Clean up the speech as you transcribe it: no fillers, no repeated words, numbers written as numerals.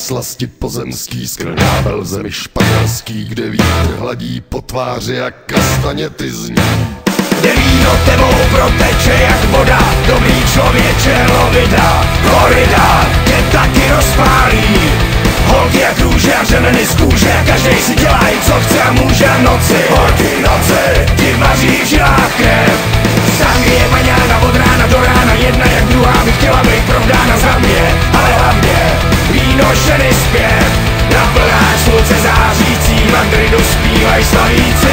slasti pozemský, skrnável v zemi španělský, kde vítr hladí po tváři jak kastaněty zní. Kde víno tebou proteče jak voda, dobrý člověče lovida, korida tě taky rozpálí. Holky jak růže a řemeny z kůže, každej si dělá jen co chce a může v noci. Horký noci ti vaří v žilách krev. Sami je paňána od rána do rána, jedna jak druhá by chtěla být provdána za mě, ale hlavně víno ženy zpěv. Na plnáč slunce zářící, mandridu zpívaj slavící.